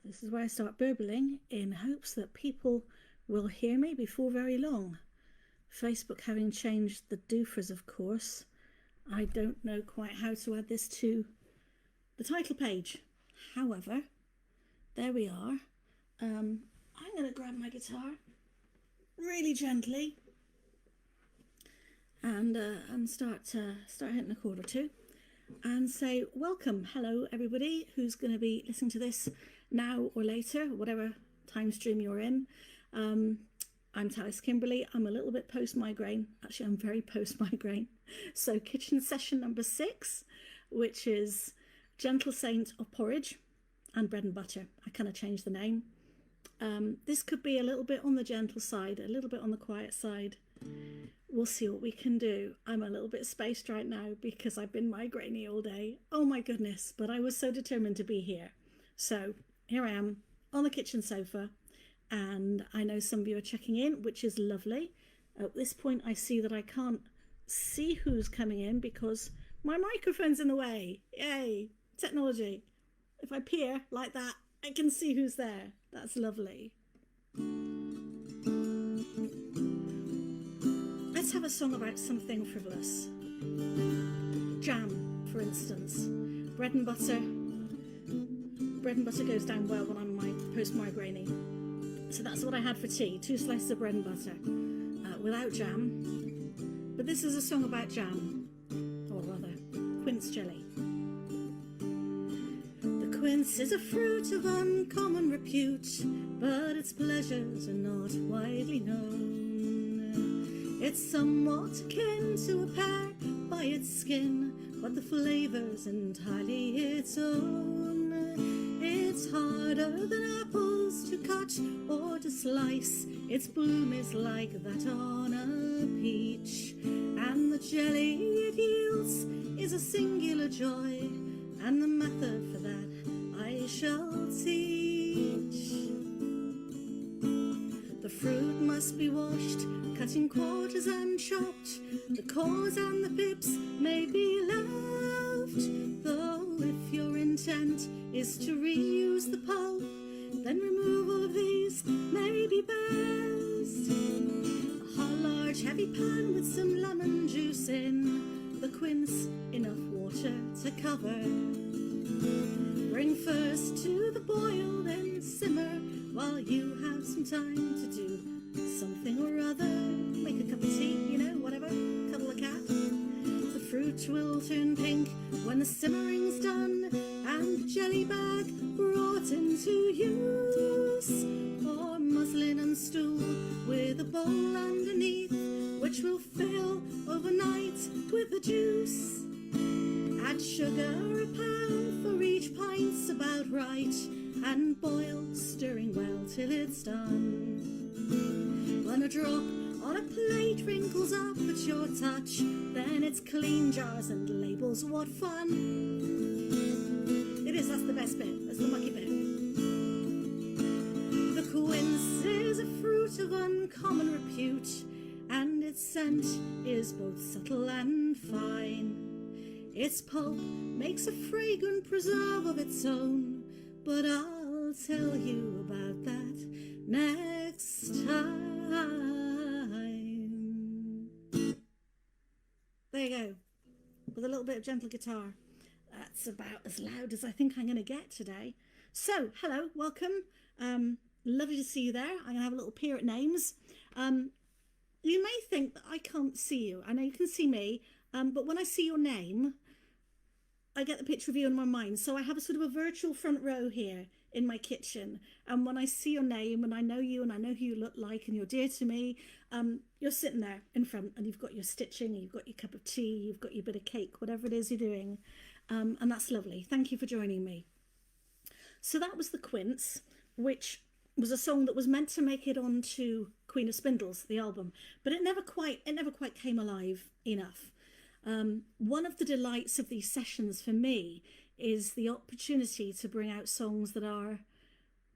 This is where I start burbling in hopes that people will hear me before very long. Facebook having changed the doofers, of course. I don't know quite how to add this to the title page. However, there we are. I'm going to grab my guitar really gently and start hitting a chord or two and say welcome, hello everybody who's going to be listening to this now or later, whatever time stream you're in. I'm Talis Kimberley. I'm a little bit post-migraine. Actually, I'm very post-migraine. So kitchen session number 6, which is Gentle Saint of Porridge and Bread and Butter. I kind of changed the name. This could be a little bit on the gentle side, a little bit on the quiet side. We'll see what we can do. I'm a little bit spaced right now because I've been migrainey all day. Oh my goodness, but I was so determined to be here. So here I am on the kitchen sofa, and I know some of you are checking in, which is lovely. At this point, I see that I can't see who's coming in because my microphone's in the way. Yay, technology. If I peer like that, I can see who's there. That's lovely. Let's have a song about something frivolous. Jam, for instance. Bread and butter. Bread and butter goes down well when I'm post-migrainey. So that's what I had for tea. 2 slices of bread and butter without jam. But this is a song about jam, or rather, quince jelly. The quince is a fruit of uncommon repute, but its pleasures are not widely known. It's somewhat akin to a pear by its skin, but the flavour's entirely its own. It's harder than apples to cut or to slice. Its bloom is like that on a peach, and the jelly it yields is a singular joy, and the method for that I shall teach. The fruit must be washed, cut in quarters and chopped. The cores and the pips may be left, though if your intent is to reuse the pulp, then removal of these may be best. A large heavy pan with some lemon juice in, the quince enough water to cover. Bring first to the boil, then simmer while you have some time to do something or other. Make a cup of tea, you know, whatever, cuddle a cat. The fruit will turn pink when the simmering's done, and the jelly bag brought into use, or muslin and stool with a bowl underneath, which will fill overnight with the juice. Add sugar, a pound for each pint's about right, and boil, stirring well till it's done. When a drop on a plate wrinkles up at your touch, then it's clean jars and labels. What fun it is! That's the best bit. That's the mucky bit. The quince is a fruit of uncommon repute, and its scent is both subtle and fine. Its pulp makes a fragrant preserve of its own, but I'll tell you about that next time. There you go, with a little bit of gentle guitar. That's about as loud as I think I'm going to get today. So, hello, welcome. Lovely to see you there. I'm going to have a little peer at names. You may think that I can't see you. I know you can see me, but when I see your name, I get the picture of you in my mind. So I have a sort of a virtual front row here in my kitchen. And when I see your name and I know you and I know who you look like and you're dear to me, you're sitting there in front and you've got your stitching, you've got your cup of tea, you've got your bit of cake, whatever it is you're doing. And that's lovely. Thank you for joining me. So that was The Quince, which was a song that was meant to make it onto Queen of Spindles, the album, but it never quite came alive enough. One of the delights of these sessions for me is the opportunity to bring out songs that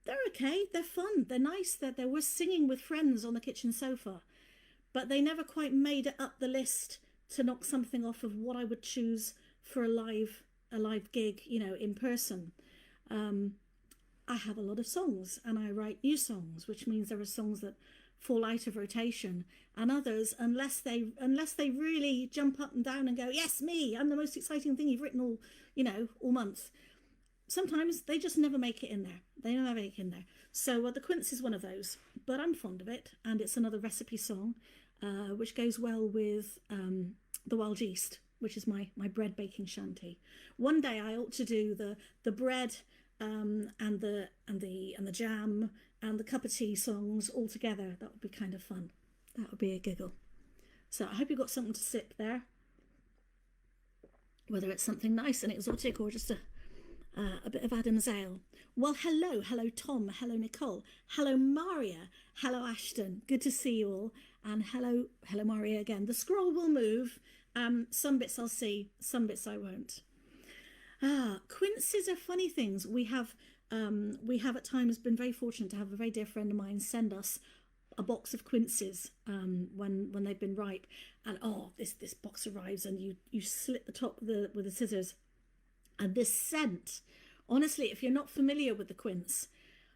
they're okay, they're fun, they're nice, they're worth singing with friends on the kitchen sofa, but they never quite made it up the list to knock something off of what I would choose for a live gig, you know, in person. I have a lot of songs and I write new songs, which means there are songs that fall out of rotation, and others, unless they really jump up and down and go, yes, me, I'm the most exciting thing you've written all month, sometimes they just never make it in there. They never make it in there. So the Quince is one of those, but I'm fond of it, and it's another recipe song, which goes well with the Wild Yeast, which is my bread baking shanty. One day I ought to do the bread and the jam and the cup of tea songs all together. That would be kind of fun. That would be a giggle. So I hope you've got something to sip there, whether it's something nice and exotic or just a bit of Adam's ale. Well, hello Tom, hello Nicole, hello Maria, hello Ashton, good to see you all, and hello Maria again. The scroll will move. Some bits I'll see, some bits I won't. Quinces are funny things. We have at times been very fortunate to have a very dear friend of mine send us a box of quinces when they've been ripe, and this box arrives and you slit the top with the scissors, and this scent, honestly, if you're not familiar with the quince,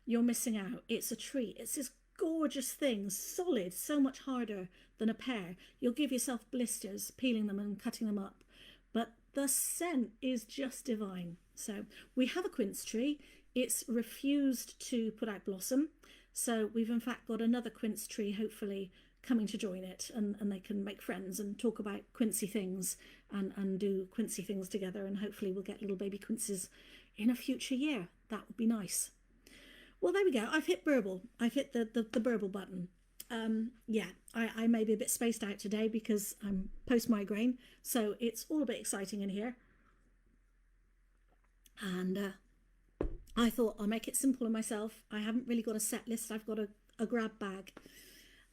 you're missing out. It's a treat. It's this gorgeous thing, solid, so much harder than a pear. You'll give yourself blisters peeling them and cutting them up, but the scent is just divine. So we have a quince tree. It's refused to put out blossom, so we've in fact got another quince tree hopefully coming to join it, and they can make friends and talk about quincy things and do quincy things together, and hopefully we'll get little baby quinces in a future year. That would be nice. Well, there we go. I've hit burble. I've hit the burble button. I may be a bit spaced out today because I'm post-migraine, so it's all a bit exciting in here. And I thought I'll make it simple on myself. I haven't really got a set list. I've got a grab bag.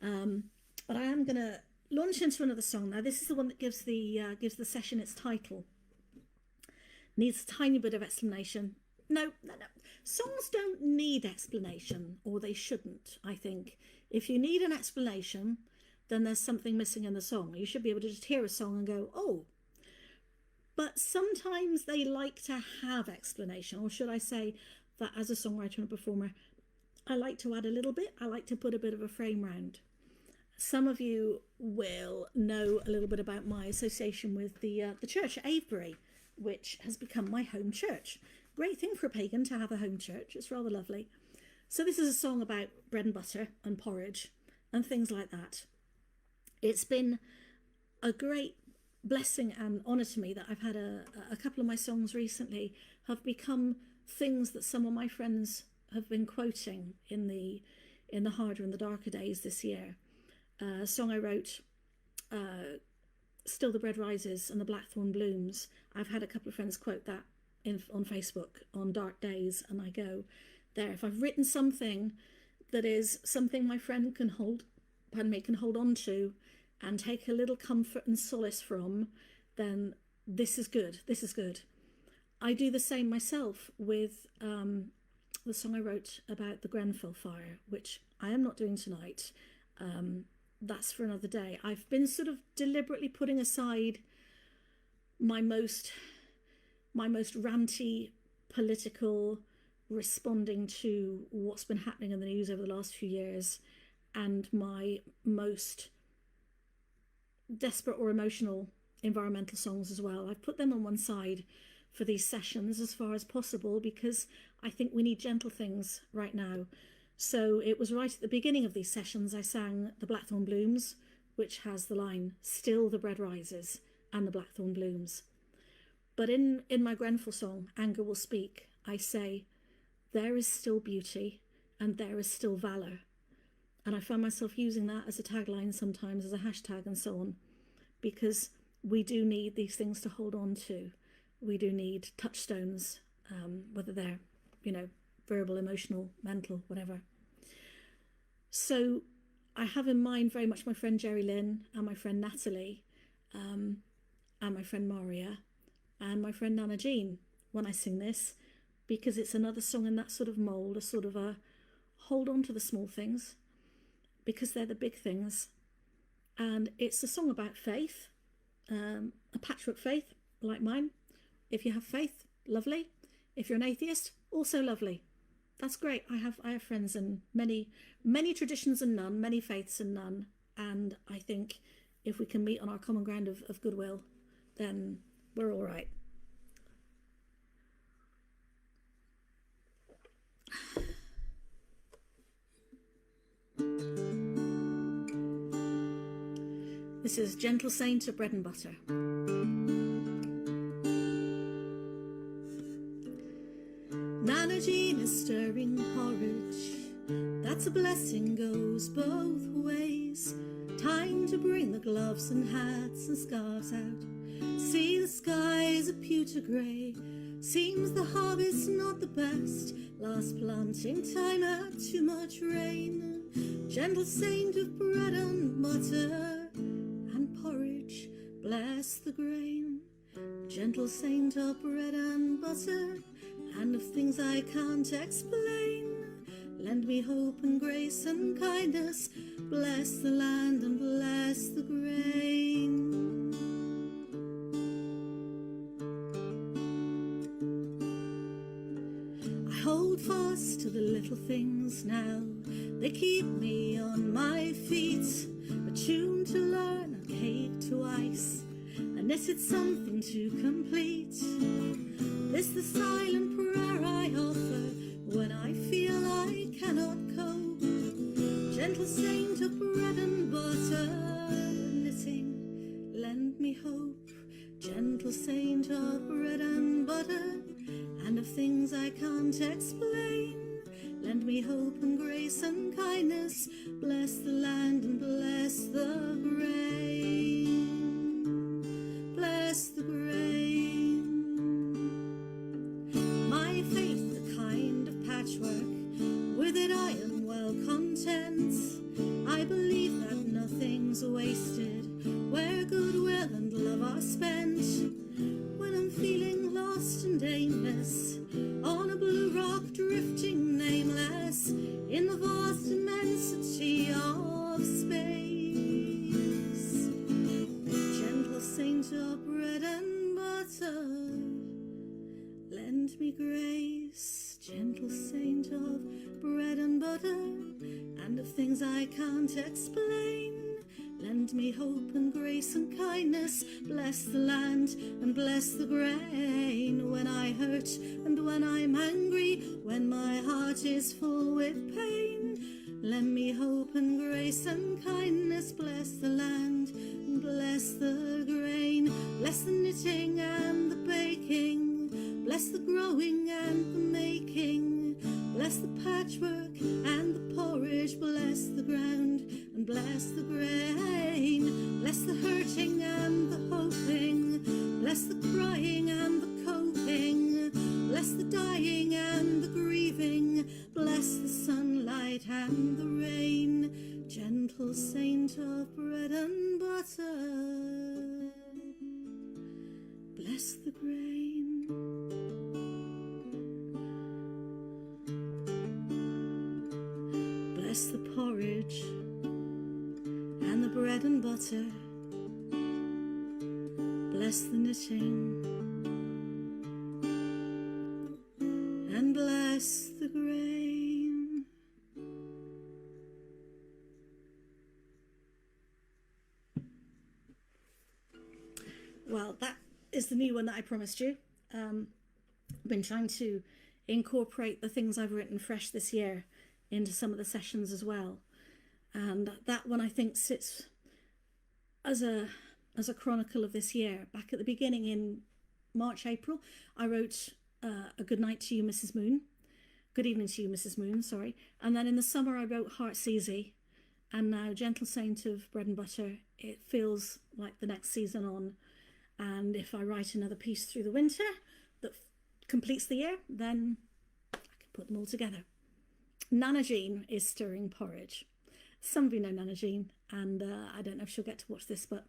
But I am going to launch into another song now. This is the one that gives the session its title. Needs a tiny bit of explanation. No. Songs don't need explanation, or they shouldn't, I think. If you need an explanation, then there's something missing in the song. You should be able to just hear a song and go, oh. But sometimes they like to have explanation, or should I say that as a songwriter and a performer, I like to add a little bit. I like to put a bit of a frame round. Some of you will know a little bit about my association with the church at Avebury, which has become my home church. Great thing for a pagan to have a home church. It's rather lovely. So this is a song about bread and butter and porridge and things like that. It's been a great blessing and honour to me that I've had a couple of my songs recently have become things that some of my friends have been quoting in the harder and the darker days this year. A song I wrote, Still the Bread Rises and the Blackthorn Blooms. I've had a couple of friends quote that on Facebook on dark days, and I go, there, if I've written something that is something my friend can hold on to and take a little comfort and solace from, then this is good. This is good. I do the same myself with the song I wrote about the Grenfell fire, which I am not doing tonight. That's for another day. I've been sort of deliberately putting aside my most ranty political responding to what's been happening in the news over the last few years, and my most desperate or emotional environmental songs as well. I've put them on one side for these sessions as far as possible, because I think we need gentle things right now. So it was right at the beginning of these sessions I sang The Blackthorn Blooms, which has the line, still the bread rises and the blackthorn blooms. But in my Grenfell song, Anger Will Speak, I say, there is still beauty and there is still valour. And I find myself using that as a tagline sometimes, as a hashtag and so on, because we do need these things to hold on to. We do need touchstones, whether they're, verbal, emotional, mental, whatever. So I have in mind very much my friend Jerry Lynn and my friend Natalie, and my friend Maria and my friend Nana Jean when I sing this, because it's another song in that sort of mould, a sort of a hold on to the small things, because they're the big things. And it's a song about faith, a patchwork faith like mine. If you have faith, lovely. If you're an atheist, also lovely. That's great. I have friends in many traditions and none, many faiths and none, and I think if we can meet on our common ground of goodwill, then we're all right. This is Gentle Saint of Bread and Butter. Nana Jean is stirring porridge. That's a blessing, goes both ways. Time to bring the gloves and hats and scarves out. See the skies a pewter grey. Seems the harvest not the best. Last planting time had too much rain. Gentle saint of bread and butter and porridge, bless the grain. Gentle saint of bread and butter and of things I can't explain. Lend me hope and grace and kindness. Bless the land and bless the grain. I hold fast to the little things now. They keep me on my feet. A tune to learn, a cake to ice, and this it's something to complete. This the silent prayer I offer when I feel I cannot cope. Gentle saint of bread and butter, knitting, lend me hope. Gentle saint of bread and butter, and of things I can't explain. Lend me hope and grace and kindness. Bless the land and bless the grain. Bless the grain. My faith, a kind of patchwork, with it I am well content. I believe that nothing's wasted where goodwill and love are spent. When I'm feeling lost and aimless on a blue rock drifting nameless in the vast immensity of space. Gentle saint of bread and butter, lend me grace. Gentle saint of bread and butter and of things I can't explain. Lend me hope and grace and kindness. Bless the land and bless the grain. When I hurt and when I'm angry, when my heart is full with pain, lend me hope and grace and kindness. Bless the land and bless the grain. Bless the knitting and the baking. Bless the growing and the making. Bless the patchwork and the porridge. Bless the ground and bless the grain. Bless the hurting and the hoping. Bless the crying and the coping. Bless the dying and the grieving. Bless the sunlight and the rain. Gentle saint of bread and butter, bless the grain. Bless the porridge and the bread and butter. Bless the knitting and bless the grain. Well, that is the new one that I promised you. I've been trying to incorporate the things I've written fresh this year into some of the sessions as well, and that one I think sits as a chronicle of this year. Back at the beginning in March, April, I wrote a good night to you, Mrs. Moon. Good evening to you, Mrs. Moon, sorry. And then in the summer I wrote Heart's Easy, and now Gentle Saint of Bread and Butter. It feels like the next season on, and if I write another piece through the winter that completes the year, then I can put them all together. Nana Jean is stirring porridge. Some of you know Nana Jean, and I don't know if she'll get to watch this, but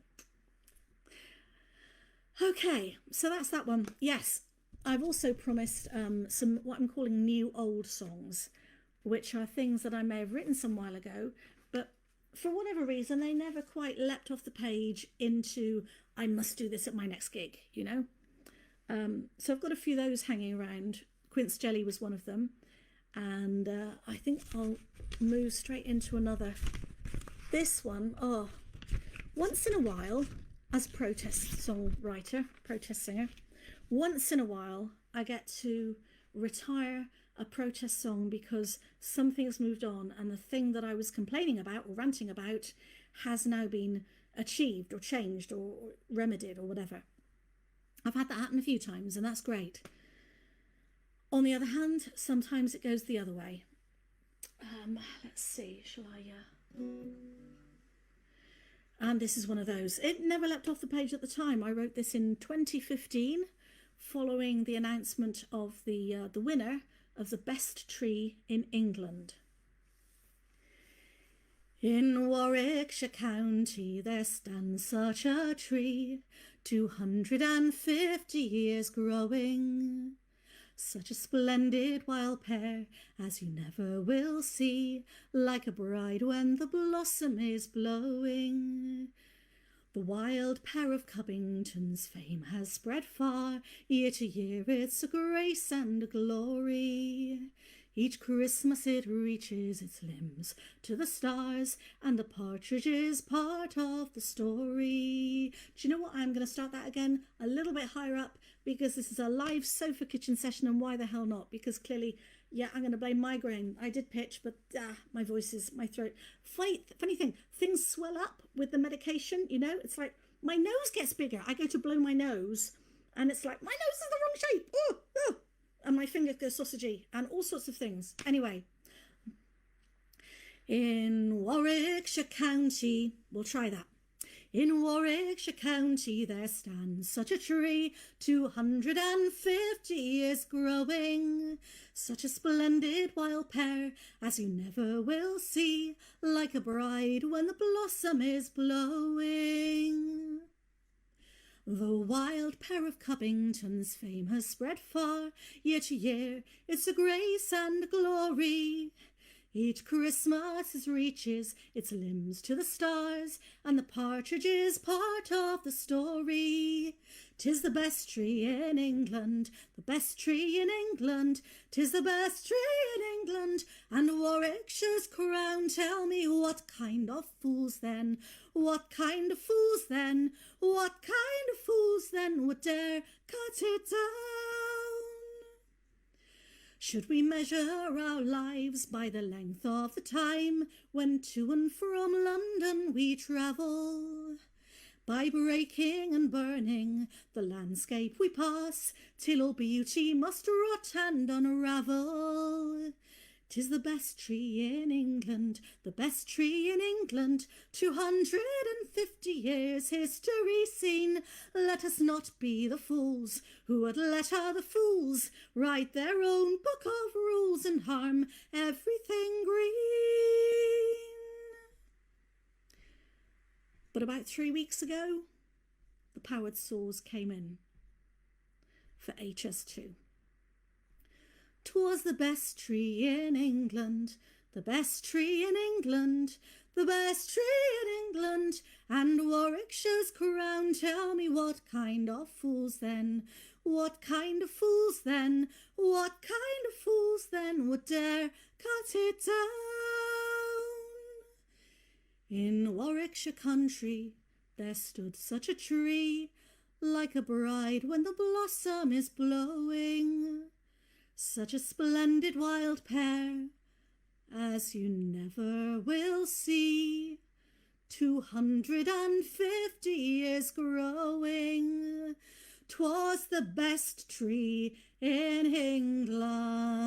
okay, so that's that one. Yes, I've also promised some what I'm calling new old songs, which are things that I may have written some while ago, but for whatever reason they never quite leapt off the page into I must do this at my next gig, you know. So I've got a few of those hanging around. Quince Jelly was one of them. And I think I'll move straight into another. This one, once in a while, as protest songwriter, protest singer, once in a while I get to retire a protest song because something has moved on and the thing that I was complaining about or ranting about has now been achieved or changed or remedied or whatever. I've had that happen a few times and that's great. On the other hand, sometimes it goes the other way. Let's see, shall I... And this is one of those. It never leapt off the page at the time. I wrote this in 2015, following the announcement of the winner of the best tree in England. In Warwickshire County there stands such a tree, 250 years growing. Such a splendid wild pear as you never will see, like a bride when the blossom is blowing. The wild pear of Cubbington's fame has spread far, year to year it's a grace and a glory. Each Christmas it reaches its limbs to the stars, and the partridge is part of the story. Do you know what? I'm going to start that again a little bit higher up, because this is a live sofa kitchen session, and why the hell not? Because clearly, yeah, I'm going to blame migraine. I did pitch, but my voice is, my throat. Funny thing, things swell up with the medication, you know? It's like my nose gets bigger. I go to blow my nose, and it's like, my nose is the wrong shape. Oh. And my finger goes sausagey, and all sorts of things. Anyway, in Warwickshire County, we'll try that. In Warwickshire County there stands such a tree, 250 years growing. Such a splendid wild pear as you never will see, like a bride when the blossom is blowing. The wild pear of Cubbington's fame has spread far, year to year it's a grace and a glory. Each Christmas it reaches its limbs to the stars, and the partridge is part of the story. 'Tis the best tree in England, the best tree in England, 'tis the best tree in England, and Warwickshire's crown. Tell me what kind of fools then, what kind of fools then, what kind of fools then would dare cut it down? Should we measure our lives by the length of the time when to and from London we travel? By breaking and burning the landscape we pass, till all beauty must rot and unravel. 'Tis the best tree in England, the best tree in England, 250 years history seen. Let us not be the fools who would let other fools write their own book of rules and harm everything green. But about 3 weeks ago, the powered saws came in for HS2. 'Twas the best tree in England, the best tree in England, the best tree in England, and Warwickshire's crown. Tell me what kind of fools then, what kind of fools then, what kind of fools then would dare cut it down? In Warwickshire country there stood such a tree, like a bride when the blossom is blowing. Such a splendid wild pear as you never will see, 250 years growing. 'Twas the best tree in England.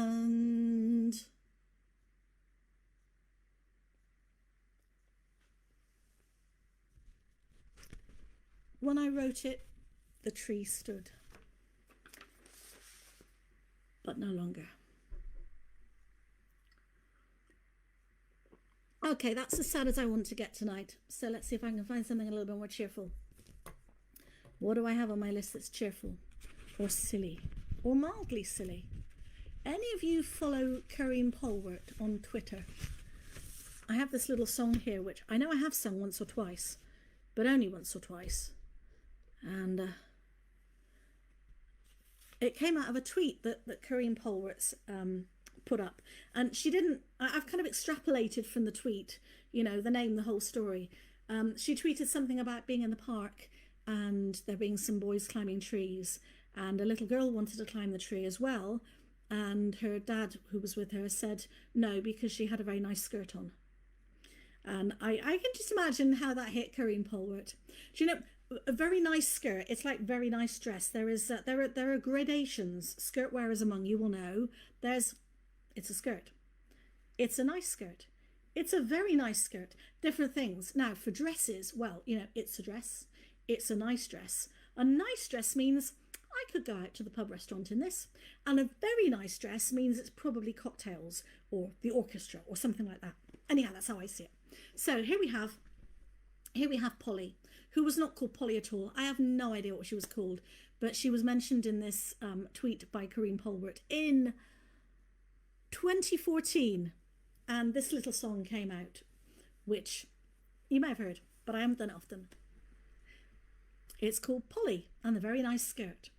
When I wrote it, the tree stood, but no longer. Okay, that's as sad as I want to get tonight. So let's see if I can find something a little bit more cheerful. What do I have on my list that's cheerful or silly or mildly silly? Any of you follow Kareem Polwart on Twitter? I have this little song here, which I know I have sung once or twice, but only once or twice. And it came out of a tweet that Kareem Polwart's put up. And she didn't, I've kind of extrapolated from the tweet, you know, the name, the whole story. She tweeted something about being in the park and there being some boys climbing trees, and a little girl wanted to climb the tree as well, and her dad, who was with her, said no because she had a very nice skirt on. And I can just imagine how that hit Corinne Polwart. Do you know, a very nice skirt, it's like very nice dress. There are gradations. Skirt wearers among you will know. It's a skirt. It's a nice skirt. It's a very nice skirt. Different things. Now, for dresses, well, you know, it's a dress. It's a nice dress. A nice dress means I could go out to the pub restaurant in this. And a very nice dress means it's probably cocktails or the orchestra or something like that. Anyhow, that's how I see it. So here we have Polly, who was not called Polly at all. I have no idea what she was called, but she was mentioned in this tweet by Corinne Polwart in 2014. And this little song came out, which you may have heard, but I haven't done it often. It's called Polly and the Very Nice Skirt.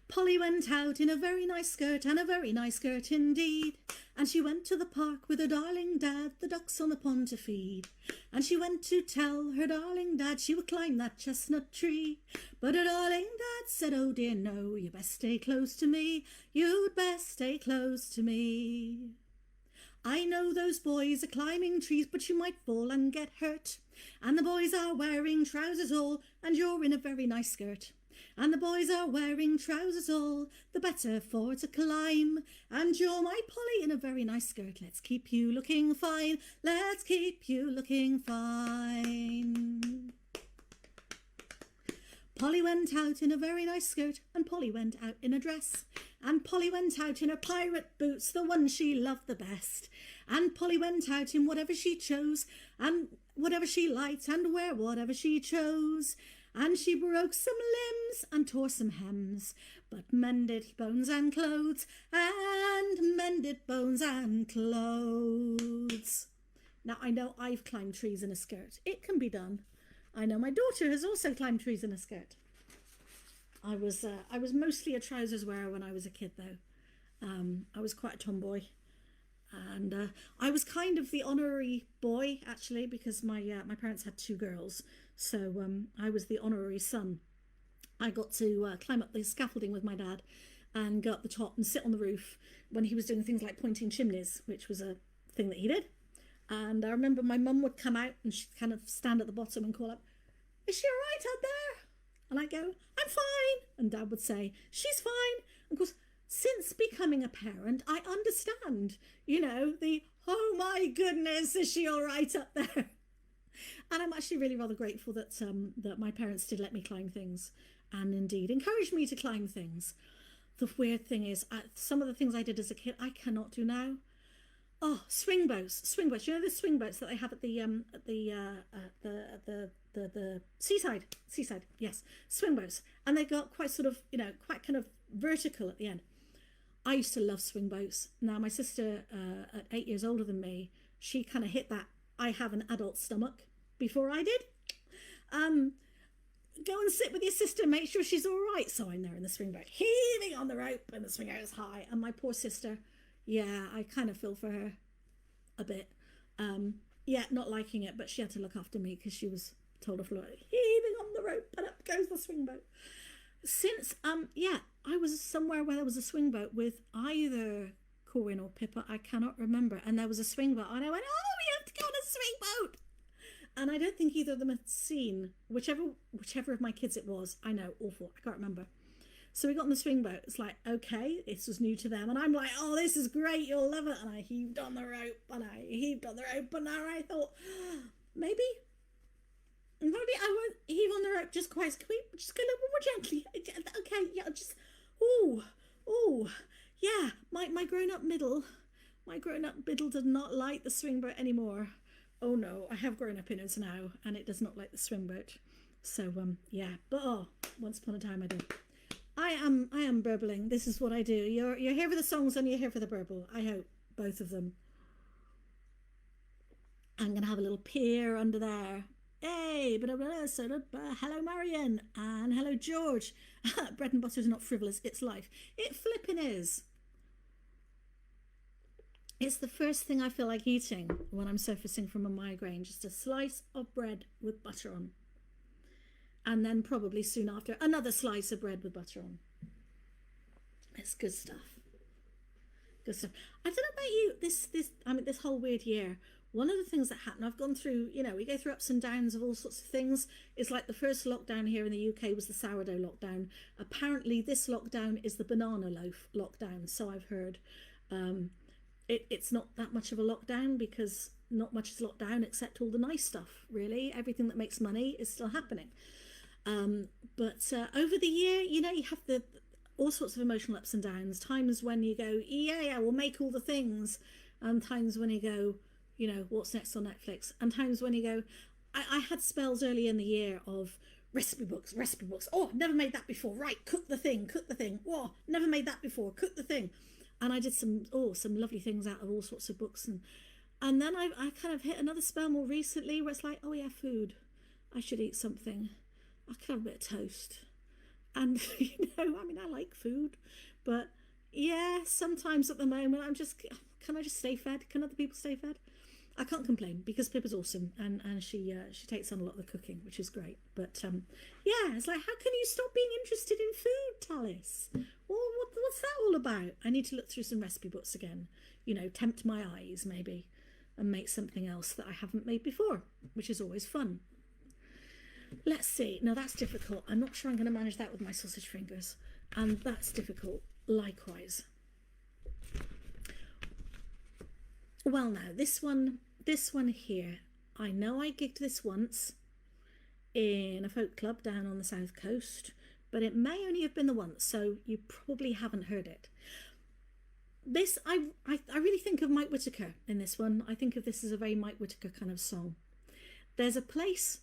Polly went out in a very nice skirt, and a very nice skirt indeed. And she went to the park with her darling dad, the ducks on the pond to feed. And she went to tell her darling dad she would climb that chestnut tree. But her darling dad said, oh dear no, you best stay close to me. You'd best stay close to me. I know those boys are climbing trees, but you might fall and get hurt. And the boys are wearing trousers all, and you're in a very nice skirt. And the boys are wearing trousers all, the better for to climb. And you're my Polly in a very nice skirt. Let's keep you looking fine. Let's keep you looking fine. Polly went out in a very nice skirt, and Polly went out in a dress. And Polly went out in her pirate boots, the one she loved the best. And Polly went out in whatever she chose, and whatever she liked, and wear whatever she chose. And she broke some limbs and tore some hems, but mended bones and clothes, and mended bones and clothes. Now, I know I've climbed trees in a skirt. It can be done. I know my daughter has also climbed trees in a skirt. I was mostly a trousers wearer when I was a kid, though. I was quite a tomboy. And I was kind of the honorary boy, actually, because my parents had two girls. So I was the honorary son. I got to climb up the scaffolding with my dad and go up the top and sit on the roof when he was doing things like pointing chimneys, which was a thing that he did. And I remember my mum would come out and she'd kind of stand at the bottom and call up, is she all right out there? And I'd go, I'm fine. And Dad would say, she's fine. And of course, since becoming a parent, I understand, you know, oh my goodness, is she all right up there? And I'm actually really rather grateful that that my parents did let me climb things and indeed encouraged me to climb things. The weird thing is, some of the things I did as a kid, I cannot do now. Oh, swing boats. You know the swing boats that they have at the seaside. Yes, swing boats, and they got quite sort of, you know, quite kind of vertical at the end. I used to love swing boats. Now my sister, at 8 years older than me, she kind of hit that I have an adult stomach before I did. Go and sit with your sister, make sure she's all right. So I'm there in the swing boat, heaving on the rope, and the swing boat is high. And my poor sister, yeah, I kind of feel for her a bit. Yeah, not liking it, but she had to look after me because she was told off, heaving on the rope, and up goes the swing boat. Since, yeah, I was somewhere where there was a swing boat with either Corinne or Pippa, I cannot remember, and there was a swing boat, and I went, oh, we have to go on a swing boat. And I don't think either of them had seen, whichever of my kids it was. I know, awful, I can't remember. So we got on the swing boat. It's like, okay, this was new to them. And I'm like, oh, this is great, you'll love it. And I heaved on the rope, and I thought, maybe I won't heave on the rope just quite, can we just go a little more gently? Okay, yeah, just, ooh, yeah, my grown-up middle does not like the swing boat anymore. Oh no, I have grown up in it now, and it does not like the swing boat. So, yeah, but once upon a time I did. I am burbling. This is what I do. You're here for the songs and you're here for the burble. I hope, both of them. I'm going to have a little peer under there. Hey, hello Marion, and hello George. Bread and butter is not frivolous, it's life. It flipping is. It's the first thing I feel like eating when I'm surfacing from a migraine, just a slice of bread with butter on. And then probably soon after, another slice of bread with butter on. It's good stuff. Good stuff. I don't know about you, this whole weird year, one of the things that happened, I've gone through, we go through ups and downs of all sorts of things. It's like the first lockdown here in the UK was the sourdough lockdown. Apparently this lockdown is the banana loaf lockdown, so I've heard. It's not that much of a lockdown because not much is locked down except all the nice stuff, really. Everything that makes money is still happening. But over the year, you have all sorts of emotional ups and downs. Times when you go, yeah, we'll make all the things. And times when you go, what's next on Netflix? And times when you go, I had spells early in the year of recipe books. Oh, never made that before. Right, cook the thing. Oh, never made that before. Cook the thing. And I did some lovely things out of all sorts of books. And then I kind of hit another spell more recently where it's like, oh yeah, food. I should eat something. I could have a bit of toast. And, I like food. But yeah, sometimes at the moment can I just stay fed? Can other people stay fed? I can't complain because Pippa's awesome and she takes on a lot of the cooking, which is great. But yeah, it's like, how can you stop being interested in food, Talis? Well, what's that all about? I need to look through some recipe books again, tempt my eyes maybe and make something else that I haven't made before, which is always fun. Let's see. Now that's difficult. I'm not sure I'm going to manage that with my sausage fingers. And that's difficult likewise. Well, now this one here, I know I gigged this once in a folk club down on the south coast, but it may only have been the once, so you probably haven't heard it. This, I really think of Mike Whittaker in this one. I think of this as a very Mike Whittaker kind of song. There's a place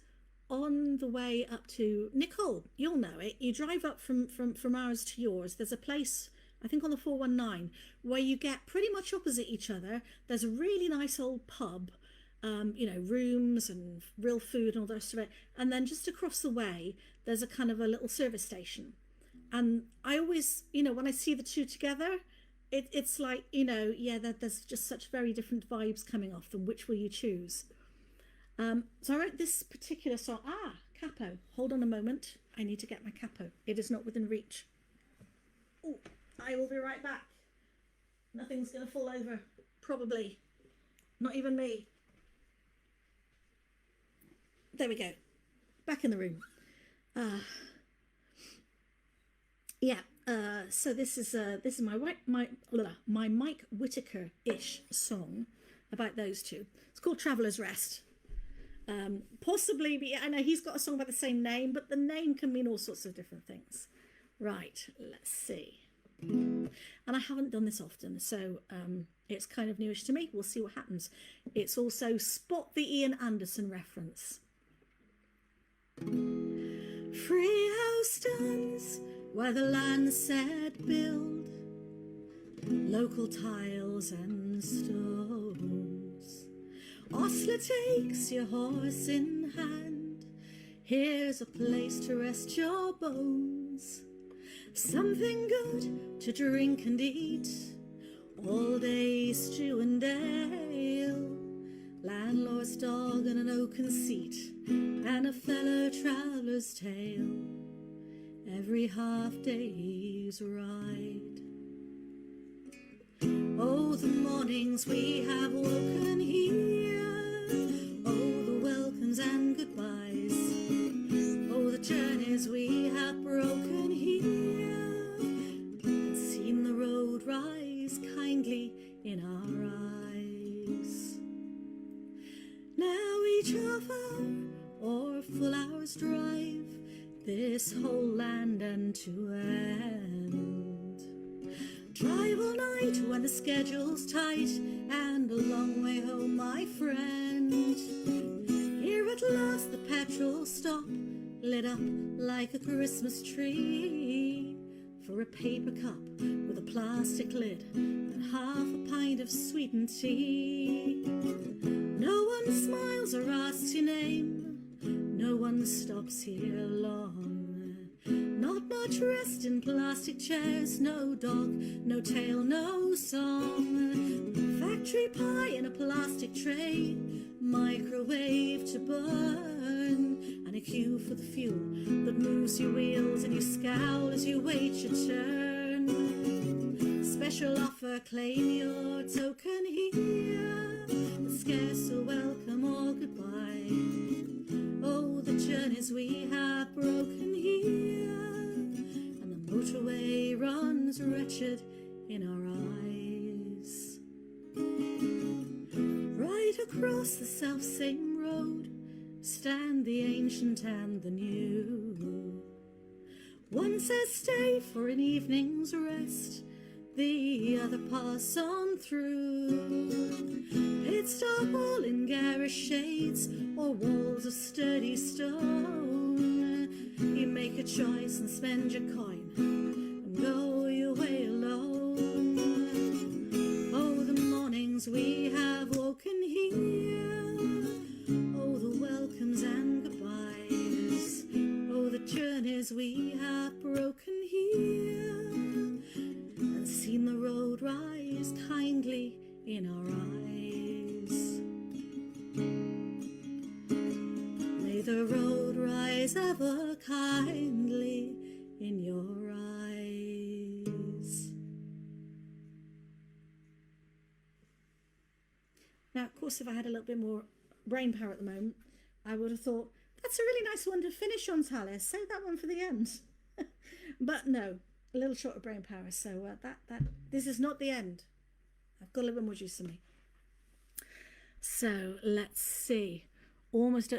on the way up to Nicole, you'll know it. You drive up from ours to yours. There's a place, I think on the 419, where you get pretty much opposite each other. There's a really nice old pub, rooms and real food and all the rest of it. And then just across the way, there's a kind of a little service station. And I always, when I see the two together, it's like, there's just such very different vibes coming off them. Which will you choose? So I wrote this particular song. Capo. Hold on a moment. I need to get my capo. It is not within reach. Oh, I will be right back. Nothing's going to fall over. Probably. Not even me. There we go. Back in the room. So this is my Mike Whittaker-ish song about those two. It's called Traveller's Rest. Possibly, I know he's got a song by the same name, but the name can mean all sorts of different things. Right, let's see. And I haven't done this often, so it's kind of newish to me. We'll see what happens. It's also spot the Ian Anderson reference. Free house stands where the Lancet build, local tiles and stones. Ostler takes your horse in hand. Here's a place to rest your bones. Something good to drink and eat. All day stew and ale. Landlord's dog and an oaken seat. And a fellow traveller's tale. Every half day's ride. Oh, the mornings we have woken here. Oh, the welcomes and goodbyes. Oh, the journeys we have broken here. And seen the road rise kindly in our eyes. Now each half hour or full hour's drive, this whole land end to end. Drive all night when the schedule's tight, and a long way home, my friend. Here at last the petrol stop, lit up like a Christmas tree. For a paper cup with a plastic lid and half a pint of sweetened tea. No one smiles or asks your name. No one stops here long. Not much rest in plastic chairs, no dog, no tail, no song. Factory pie in a plastic tray, microwave to burn, and a queue for the fuel that moves your wheels, and you scowl as you wait your turn. Special offer, claim your token here, but scarce a welcome or goodbye. Oh, the journeys we have broken here, and the motorway runs wretched in our eyes. Right across the self-same road stand the ancient and the new. One says stay for an evening's rest, the other pass on through. Pit stop all in garish shades or walls of sturdy stone. You make a choice and spend your coin and go your way alone. Oh, the mornings we have woken here, oh, the welcomes and goodbyes, oh, the journeys we have broken here, and seen the road rise kindly in our eyes. May the road rise ever kindly in your eyes. Now, of course, if I had a little bit more brain power at the moment, I would have thought, that's a really nice one to finish on, Talis. Save that one for the end. But no, a little short of brain power. So this is not the end. I've got a little bit more juice in me. So let's see. Almost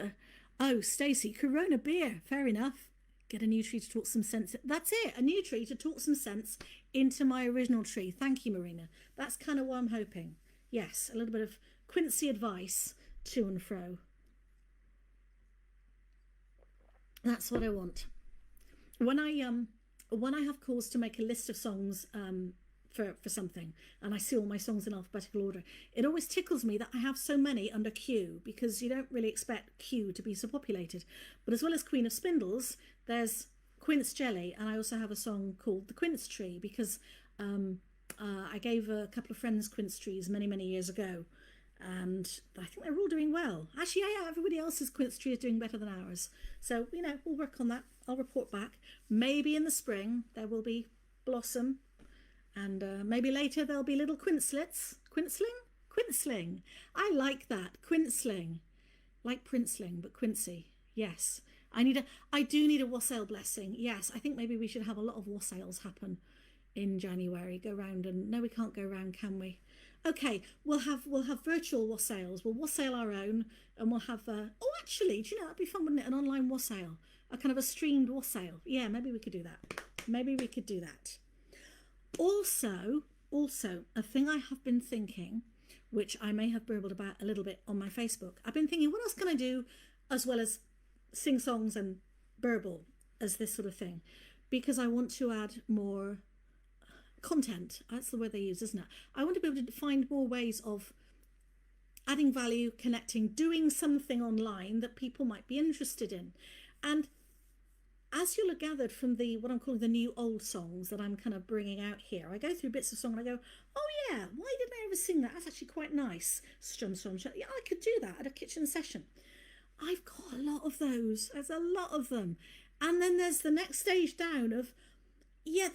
oh, Stacey, Corona beer. Fair enough. Get a new tree to talk some sense. That's it. A new tree to talk some sense into my original tree. Thank you, Marina. That's kind of what I'm hoping. Yes, a little bit of Quincy advice to and fro. That's what I want. When I have cause to make a list of songs for something, and I see all my songs in alphabetical order, it always tickles me that I have so many under Q, because you don't really expect Q to be so populated. But as well as Queen of Spindles, there's Quince Jelly, and I also have a song called The Quince Tree, because I gave a couple of friends quince trees many years ago, and I think they're all doing well. Actually, yeah, everybody else's quince tree is doing better than ours. So, you know, we'll work on that. I'll report back. Maybe in the spring there will be blossom, and maybe later there'll be little quincelets. Quinceling. I like that. Quinceling. Like princeling, but Quincy. Yes. I do need a wassail blessing. Yes, I think maybe we should have a lot of wassails happen in January. Go round, and no, we can't go round, can we? Okay, we'll have virtual wassails. We'll wassail our own, and we'll have oh, actually, do you know, that'd be fun, wouldn't it? An online wassail, a kind of a streamed wassail. Yeah, maybe we could do that. Also, a thing I have been thinking, which I may have burbled about a little bit on my Facebook. I've been thinking, what else can I do as well as sing songs and burble as this sort of thing? Because I want to add more content. That's the word they use, isn't it? I want to be able to find more ways of adding value, connecting, doing something online that people might be interested in. And as you'll have gathered from the what I'm calling the new old songs that I'm kind of bringing out here, I go through bits of song and I go, oh yeah, why didn't I ever sing that? That's actually quite nice. Strum. Yeah, I could do that at a kitchen session. I've got a lot of those. There's a lot of them. And then there's the next stage down of, yeah,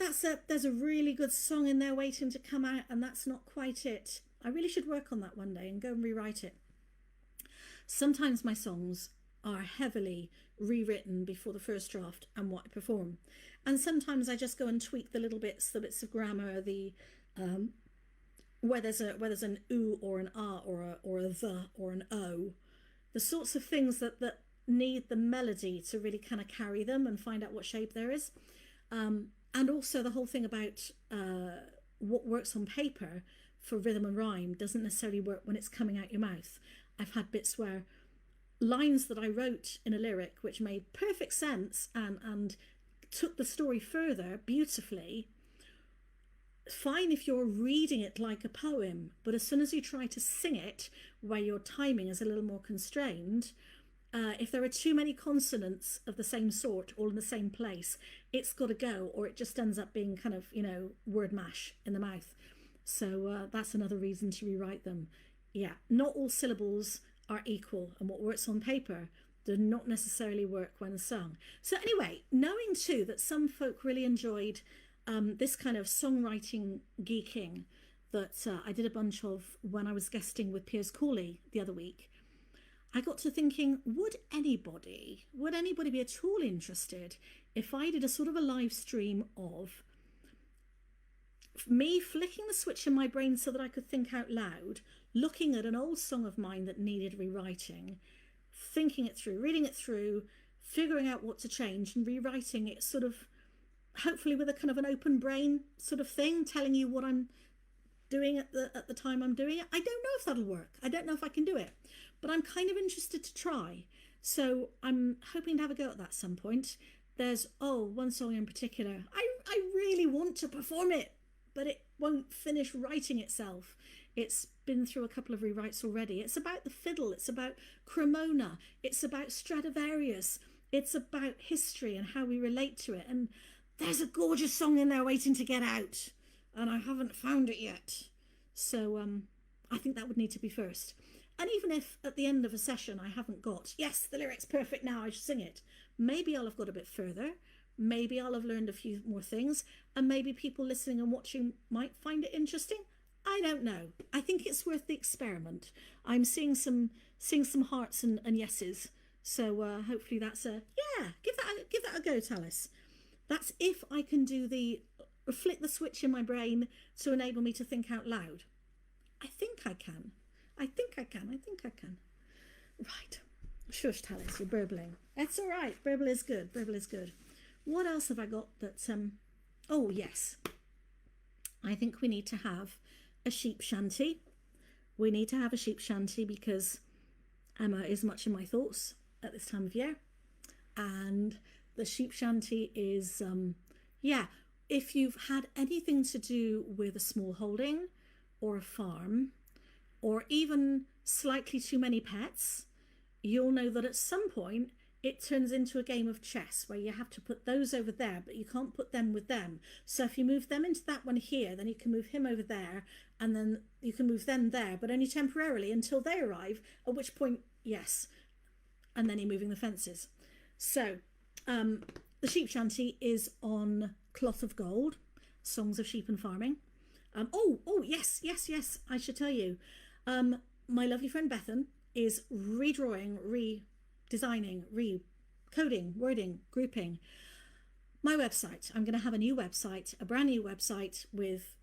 there's a really good song in there waiting to come out, and that's not quite it. I really should work on that one day and go and rewrite it. Sometimes my songs are heavily rewritten before the first draft and what I perform, and sometimes I just go and tweak the little bits, the bits of grammar, the where there's an oo or an ah or a the or an o, the sorts of things that need the melody to really kind of carry them and find out what shape there is. And also the whole thing about what works on paper for rhythm and rhyme doesn't necessarily work when it's coming out your mouth. I've had bits where lines that I wrote in a lyric which made perfect sense and took the story further beautifully, fine if you're reading it like a poem, but as soon as you try to sing it where your timing is a little more constrained, If there are too many consonants of the same sort all in the same place, it's got to go, or it just ends up being kind of, word mash in the mouth. So that's another reason to rewrite them. Yeah, not all syllables are equal, and what works on paper does not necessarily work when sung. So anyway, knowing too that some folk really enjoyed this kind of songwriting geeking that I did a bunch of when I was guesting with Piers Corley the other week, I got to thinking, would anybody be at all interested if I did a sort of a live stream of me flicking the switch in my brain so that I could think out loud, looking at an old song of mine that needed rewriting, thinking it through, reading it through, figuring out what to change and rewriting it, sort of hopefully with a kind of an open brain sort of thing, telling you what I'm doing at the time I'm doing it. I don't know if that'll work. I don't know if I can do it, but I'm kind of interested to try. So I'm hoping to have a go at that some point. There's one song in particular. I really want to perform it, but it won't finish writing itself. It's been through a couple of rewrites already. It's about the fiddle. It's about Cremona. It's about Stradivarius. It's about history and how we relate to it. And there's a gorgeous song in there waiting to get out, and I haven't found it yet. So I think that would need to be first. And even if at the end of a session I haven't got, yes, the lyric's perfect now, I should sing it, maybe I'll have got a bit further. Maybe I'll have learned a few more things, and maybe people listening and watching might find it interesting. I don't know. I think it's worth the experiment. I'm seeing some hearts and yeses. So hopefully that's give that a go, Talis. That's if I can do flick the switch in my brain to enable me to think out loud. I think I can. Right. Shush, Talis, you're burbling. That's all right. Burble is good. What else have I got that... Oh, yes. I think we need to have a sheep shanty. We need to have a sheep shanty because Emma is much in my thoughts at this time of year. And the sheep shanty is, if you've had anything to do with a small holding or a farm, or even slightly too many pets, you'll know that at some point it turns into a game of chess where you have to put those over there, but you can't put them with them. So if you move them into that one here, then you can move him over there, and then you can move them there, but only temporarily until they arrive, at which point, yes, and then you're moving the fences. So the sheep shanty is on Cloth of Gold, Songs of Sheep and Farming. Yes, I should tell you. My lovely friend Bethan is redrawing, redesigning, recoding, wording, grouping my website. I'm going to have a new website, a brand new website with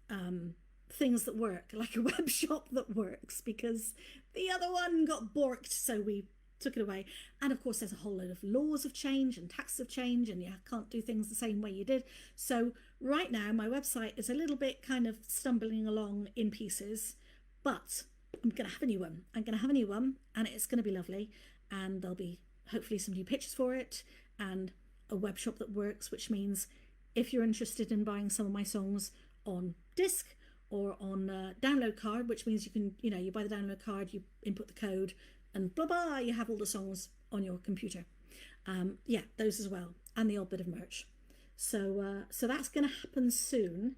things that work, like a web shop that works, because the other one got borked, so we took it away. And of course there's a whole load of laws of change and taxes of change, and you can't do things the same way you did. So right now my website is a little bit kind of stumbling along in pieces, but I'm going to have a new one. And it's going to be lovely, and there'll be hopefully some new pictures for it and a web shop that works, which means if you're interested in buying some of my songs on disc or on download card, which means you can, you buy the download card, you input the code, and blah, you have all the songs on your computer. Those as well, and the odd bit of merch. So that's going to happen soon,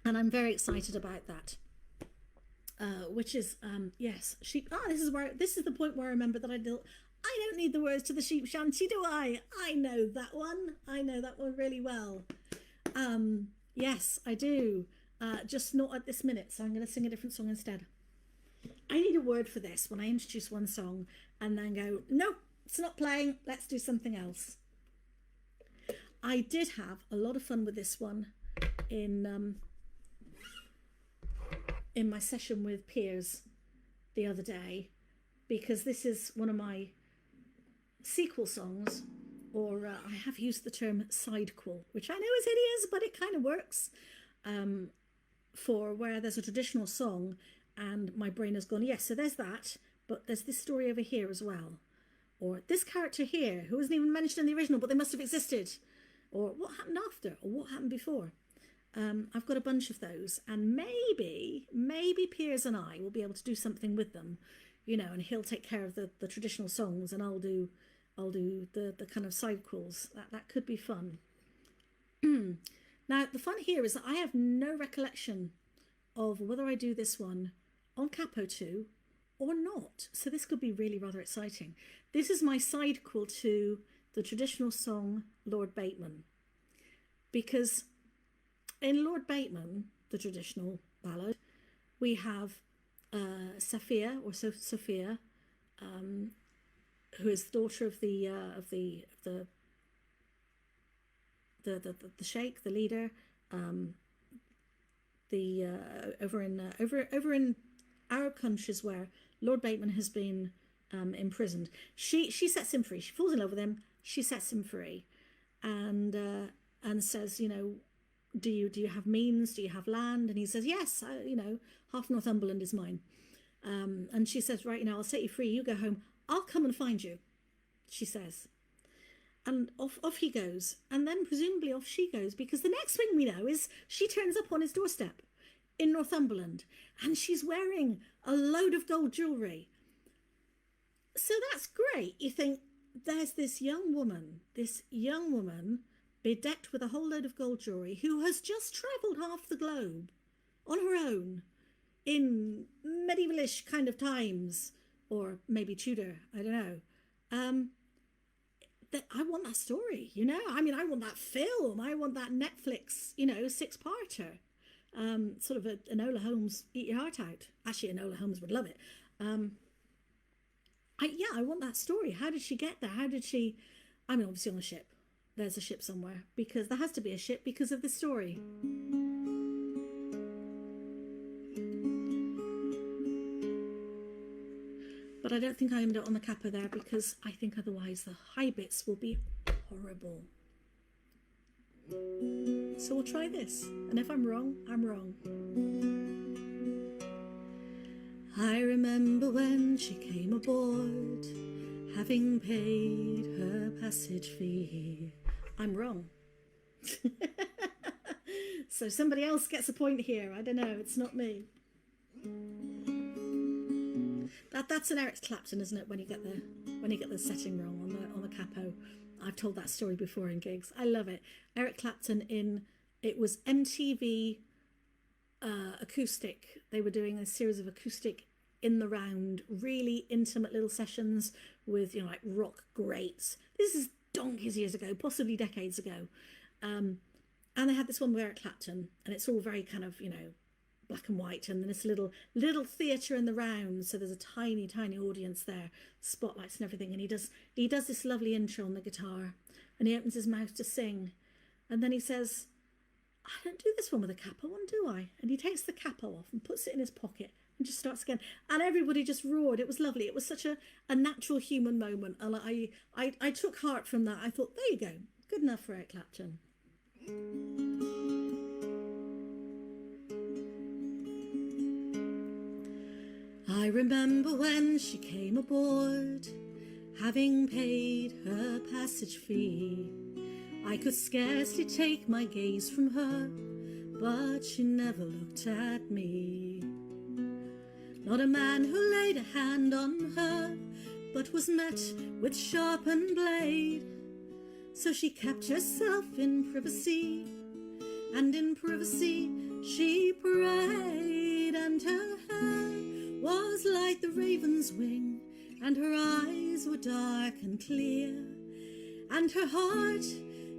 and I'm very excited about that. Which is sheep. This is the point where I remember that I don't need the words to the sheep shanty, do I? I know that one really well. Yes, I do. Just not at this minute, so I'm going to sing a different song instead. I need a word for this when I introduce one song and then go, nope, it's not playing, let's do something else. I did have a lot of fun with this one in my session with Piers the other day, because this is one of my sequel songs, or I have used the term sidequel, which I know is hideous, but it kind of works, for where there's a traditional song and my brain has gone, yes, so there's that, but there's this story over here as well, or this character here who isn't even mentioned in the original, but they must have existed, or what happened after, or what happened before. I've got a bunch of those, and maybe Piers and I will be able to do something with them and he'll take care of the traditional songs, and I'll do the kind of side calls. That could be fun. Now, the fun here is that I have no recollection of whether I do this one on Capo 2 or not. So this could be really rather exciting. This is my side call to the traditional song Lord Bateman. Because in Lord Bateman, the traditional ballad, we have Sophia, who is the daughter of the sheikh, the leader, over in Arab countries where Lord Bateman has been imprisoned. She sets him free. She falls in love with him. She sets him free, and says, do you have means? Do you have land? And he says, yes, half Northumberland is mine. And she says, right, I'll set you free. You go home. I'll come and find you, she says. And off he goes. And then presumably off she goes, because the next thing we know is she turns up on his doorstep in Northumberland, and she's wearing a load of gold jewellery. So that's great. You think, there's this young woman bedecked with a whole load of gold jewellery, who has just travelled half the globe on her own in medievalish kind of times, or maybe Tudor, I don't know. I want that story, I want that film. I want that Netflix, 6-parter. Sort of an Enola Holmes, eat your heart out. Actually, Enola Holmes would love it. I want that story. How did she get there? How did she... obviously on a ship. There's a ship somewhere, because there has to be a ship because of the story. But I don't think I'm going to do it on the capo there, because I think otherwise the high bits will be horrible. So we'll try this, and if I'm wrong, I'm wrong. I remember when she came aboard, having paid her passage fee. I'm wrong. So somebody else gets a point here. I don't know, it's not me. That's an Eric Clapton, isn't it? When you get the setting wrong on the capo. I've told that story before in gigs. I love it. Eric Clapton it was MTV acoustic. They were doing a series of acoustic in the round, really intimate little sessions with like rock greats. This is donkeys years ago, possibly decades ago. And they had this one with Eric Clapton, and it's all very kind of black and white, and then this little theatre in the round, so there's a tiny audience there, spotlights and everything, and he does this lovely intro on the guitar, and he opens his mouth to sing, and then he says, I don't do this one with a capo on, do I? And he takes the capo off and puts it in his pocket and just starts again, and everybody just roared. It was lovely. It was such a natural human moment, and I took heart from that. I thought, there you go, good enough for Eric Clapton. I remember when she came aboard, having paid her passage fee. I could scarcely take my gaze from her, but she never looked at me. Not a man who laid a hand on her, but was met with sharpened blade. So she kept herself in privacy, and in privacy she prayed, and her hair was like the raven's wing, and her eyes were dark and clear, and her heart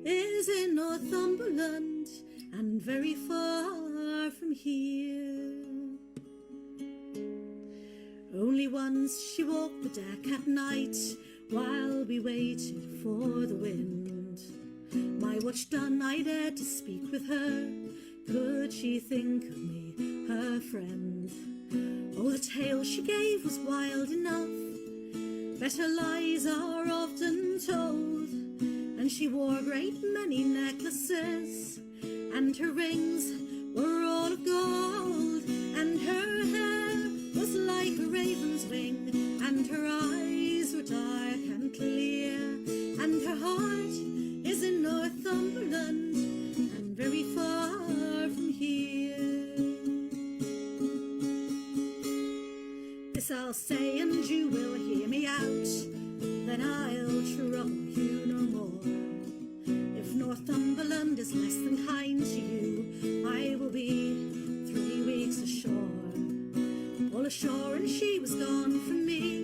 is in Northumberland, and very far from here. Only once she walked the deck at night, while we waited for the wind. My watch done, I dared to speak with her. Could she think of me, her friend? Oh, the tale she gave was wild enough. Better lies are often told. And she wore a great many necklaces, and her rings were all of gold, and her hair was like a raven's wing, and her eyes were dark and clear, and her heart is in Northumberland, and very far from here. This This I'll say, and you will hear me out, then I'll trouble you no more. If Northumberland is less than kind to you, I will be 3 weeks ashore. All ashore and she was gone from me,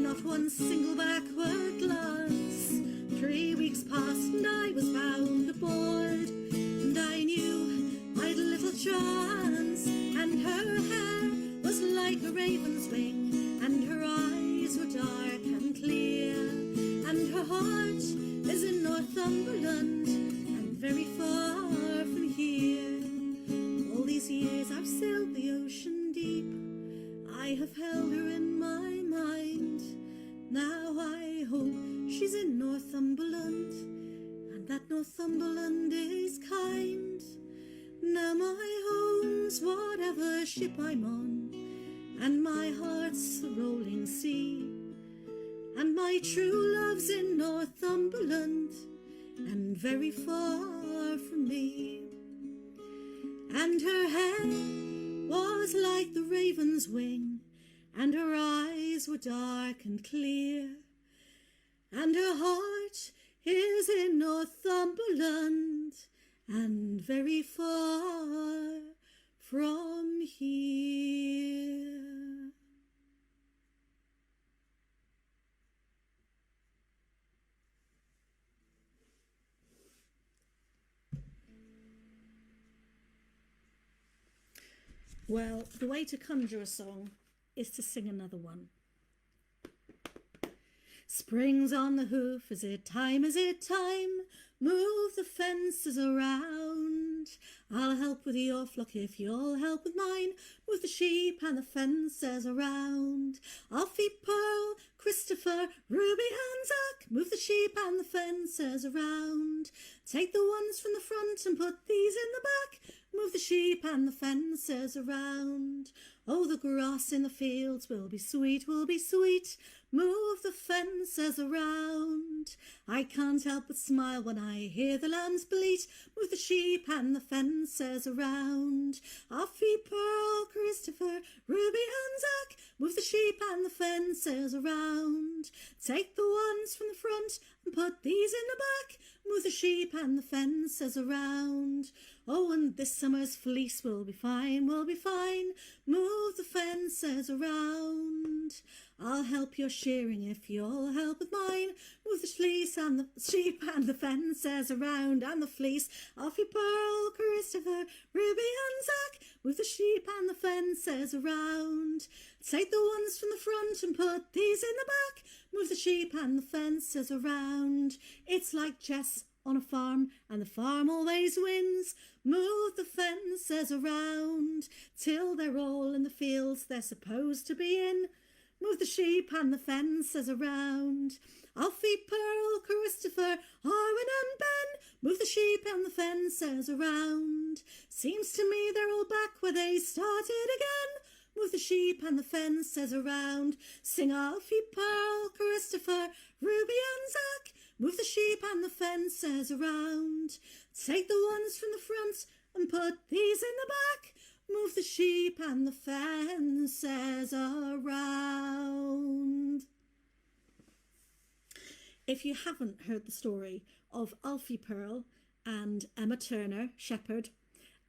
not one single backward glance. 3 weeks passed and I was bound aboard, and I knew I'd little chance. And her hair was like a raven's wing, and her eyes were dark and clear, and her heart is in Northumberland and very far from here. All these years I've sailed the ocean deep, I have held her in my mind. Now I hope she's in Northumberland, and that Northumberland is kind. Now my home's whatever ship I'm on, and my heart's the rolling sea, and my true love's in Northumberland and very far from me. And her hair was like the raven's wing, and her eyes were dark and clear, and her heart is in Northumberland and very far from here. Well, the way to conjure a song is to sing another one. Spring's on the hoof, is it time, is it time? Move the fences around. I'll help with your flock if you'll help with mine. Move the sheep and the fences around. Alfie, Pearl, Christopher, Ruby and Zack, move the sheep and the fences around. Take the ones from the front and put these in the back. Move the sheep and the fences around. Oh, the grass in the fields will be sweet, will be sweet. Move the fences around. I can't help but smile when I hear the lambs bleat. Move the sheep and the fences around. Alfie, Pearl, Christopher, Ruby and Zack, move the sheep and the fences around. Take the ones from the front and put these in the back. Move the sheep and the fences around. Oh, and this summer's fleece will be fine, will be fine. Move the fences around. I'll help your shearing if you'll help with mine. Move the fleece and the sheep and the fences around. And the fleece, Alfie, Pearl, Christopher, Ruby and Zack, move the sheep and the fences around. Take the ones from the front and put these in the back. Move the sheep and the fences around. It's like chess on a farm, and the farm always wins. Move the fences around till they're all in the fields they're supposed to be in. Move the sheep and the fences around. Alfie, Pearl, Christopher, Arwen and Ben, move the sheep and the fences around. Seems to me they're all back where they started again. Move the sheep and the fences around. Sing Alfie, Pearl, Christopher, Ruby and Zack, move the sheep and the fences around. Take the ones from the front and put these in the back. Move the sheep and the fences around. If you haven't heard the story of Alfie Pearl and Emma Turner, shepherd,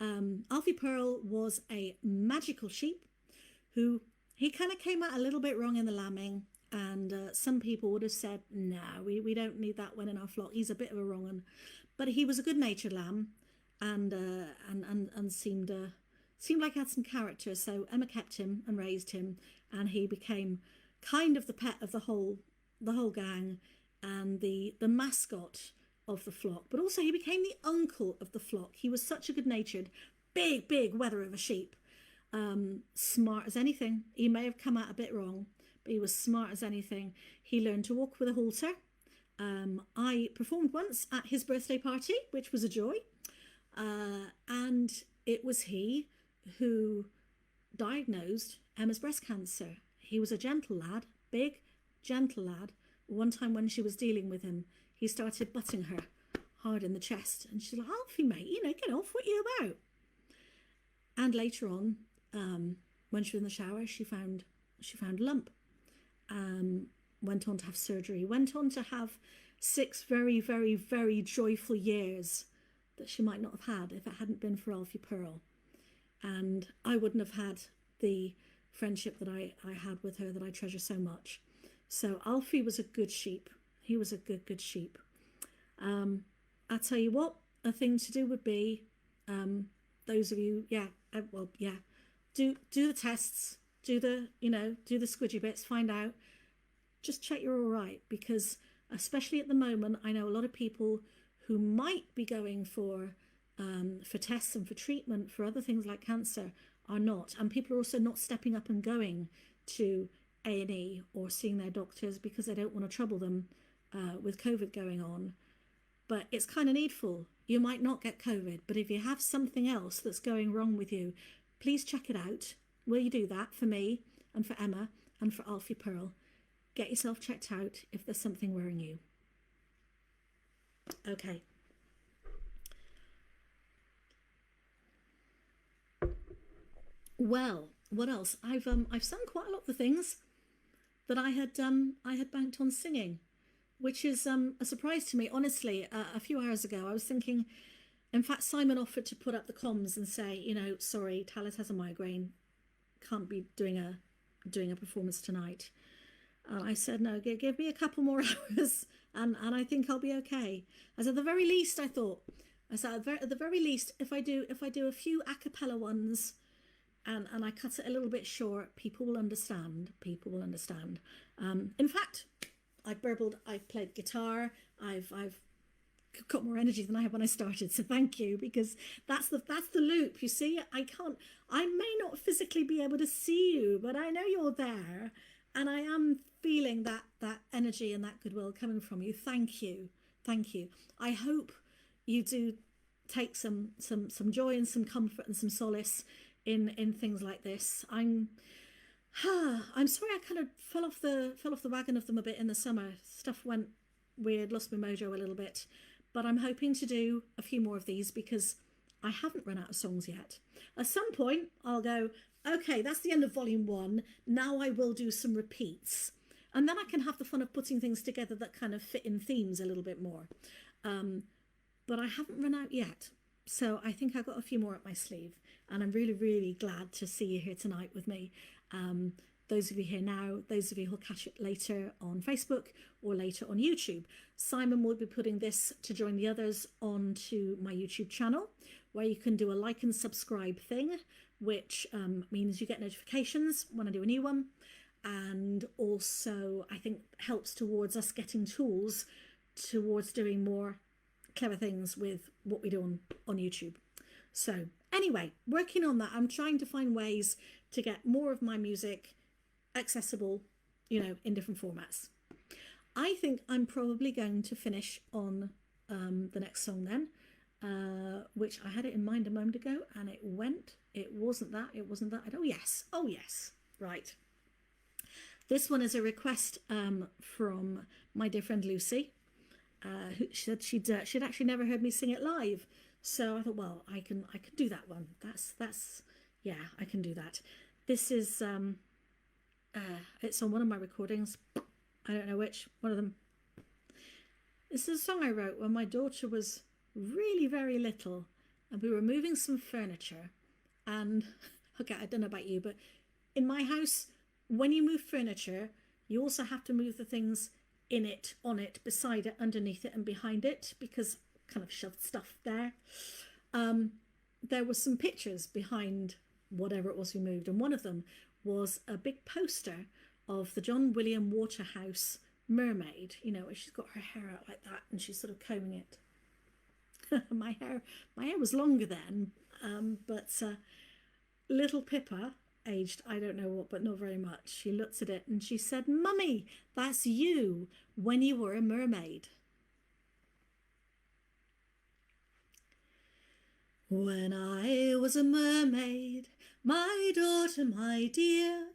Alfie Pearl was a magical sheep who he kind of came out a little bit wrong in the lambing, and some people would have said, no, we don't need that one in our flock. He's a bit of a wrong one. But he was a good-natured lamb and seemed like he had some character. So Emma kept him and raised him, and he became kind of the pet of the whole gang and the mascot of the flock. But also he became the uncle of the flock. He was such a good-natured, big weather of a sheep. Smart as anything. He may have come out a bit wrong, but he was smart as anything. He learned to walk with a halter. I performed once at his birthday party, which was a joy. And it was he who diagnosed Emma's breast cancer. He was a gentle lad, big, gentle lad. One time when she was dealing with him, he started butting her hard in the chest. And she's like, Alfie, mate, get off, what are you about? And later on, when she was in the shower, she found she found a lump. Went on to have surgery, went on to have 6 very, very, very joyful years that she might not have had if it hadn't been for Alfie Pearl. And I wouldn't have had the friendship that I had with her that I treasure so much. So Alfie was a good sheep. He was a good sheep. I'll tell you what, a thing to do would be, those of you, do the tests, do the squidgy bits, find out, just check you're all right, because especially at the moment, I know a lot of people who might be going for tests and for treatment for other things like cancer are not, and people are also not stepping up and going to A&E or seeing their doctors because they don't want to trouble them with COVID going on. But it's kind of needful. You might not get COVID, but if you have something else that's going wrong with you, please check it out. Will you do that for me and for Emma and for Alfie Pearl? Get yourself checked out if there's something worrying you. Okay. Well, what else? I've sung quite a lot of the things that I had banked on singing, which is a surprise to me. Honestly, a few hours ago, I was thinking. In fact, Simon offered to put up the comms and say, sorry, Talis has a migraine, can't be doing a performance tonight. I said, no, give me a couple more hours and I think I'll be okay. As at the very least, I thought, at the very least, if I do a few a cappella ones and I cut it a little bit short, people will understand. In fact, I burbled, I've played guitar, I've got more energy than I had when I started, so thank you, because that's the loop. You see, I may not physically be able to see you, but I know you're there, and I am feeling that energy and that goodwill coming from you. Thank you. I hope you do take some joy and some comfort and some solace in things like this. I'm sorry I kind of fell off the wagon of them a bit in the summer. Stuff went weird, lost my mojo a little bit, but I'm hoping to do a few more of these because I haven't run out of songs yet. At some point I'll go, okay, that's the end of volume 1. Now I will do some repeats. And then I can have the fun of putting things together that kind of fit in themes a little bit more. But I haven't run out yet. So I think I've got a few more up my sleeve. And I'm really, really glad to see you here tonight with me. Those of you here now, those of you who'll catch it later on Facebook or later on YouTube. Simon will be putting this to join the others onto my YouTube channel, where you can do a like and subscribe thing, which means you get notifications when I do a new one. And also, I think, helps towards us getting tools towards doing more clever things with what we do on YouTube. So anyway, working on that, I'm trying to find ways to get more of my music accessible, in different formats. I think I'm probably going to finish on the next song then, which I had it in mind a moment ago, and it wasn't that. Oh yes, right. This one is a request from my dear friend Lucy, who said she'd actually never heard me sing it live. So I thought, well, I can do that one. Yeah, I can do that. This is it's on one of my recordings. I don't know which one of them. This is a song I wrote when my daughter was really very little, and we were moving some furniture. And okay, I don't know about you, but in my house, when you move furniture, you also have to move the things in it, on it, beside it, underneath it, and behind it, because kind of shoved stuff there. There were some pictures behind whatever it was we moved, and one of them was a big poster of the John William Waterhouse Mermaid, where she's got her hair out like that and she's sort of combing it. my hair was longer then, but little Pippa, aged I don't know what, but not very much, she looked at it and she said, "Mummy, that's you when you were a mermaid." When I was a mermaid, my daughter, my dear,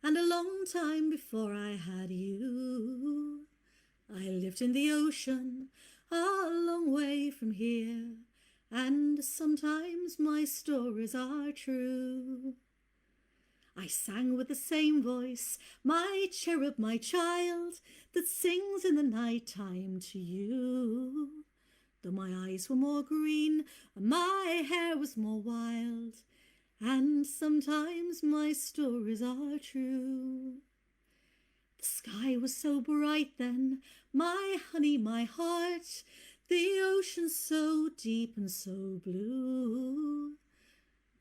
and a long time before I had you, I lived in the ocean a long way from here, and sometimes my stories are true. I sang with the same voice, my cherub, my child, that sings in the night time to you. Though my eyes were more green and my hair was more wild, and sometimes my stories are true. The sky was so bright then, my honey, my heart, the ocean so deep and so blue.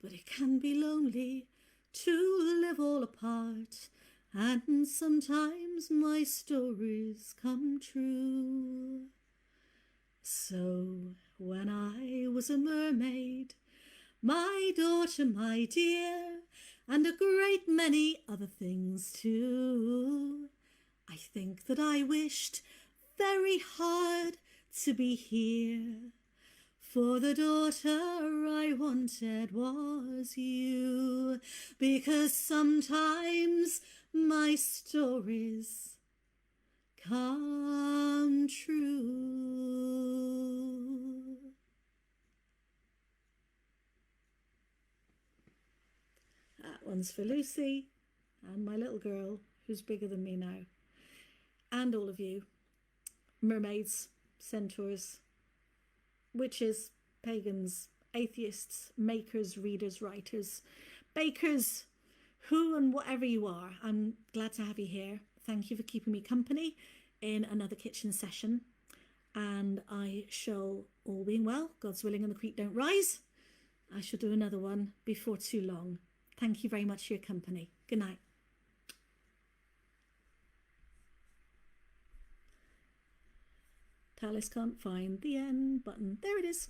But it can be lonely to live all apart, and sometimes my stories come true. So when I was a mermaid, my daughter, my dear, and a great many other things too, I think that I wished very hard to be here, for the daughter I wanted was you, because sometimes my stories come true. That one's for Lucy and my little girl, who's bigger than me now, and all of you, mermaids, centaurs, witches, pagans, atheists, makers, readers, writers, bakers, who and whatever you are. I'm glad to have you here. Thank you for keeping me company in another kitchen session, and I shall, all being well, God's willing and the creek don't rise, I shall do another one before too long. Thank you very much for your company. Good night. Talis can't find the end button. There it is.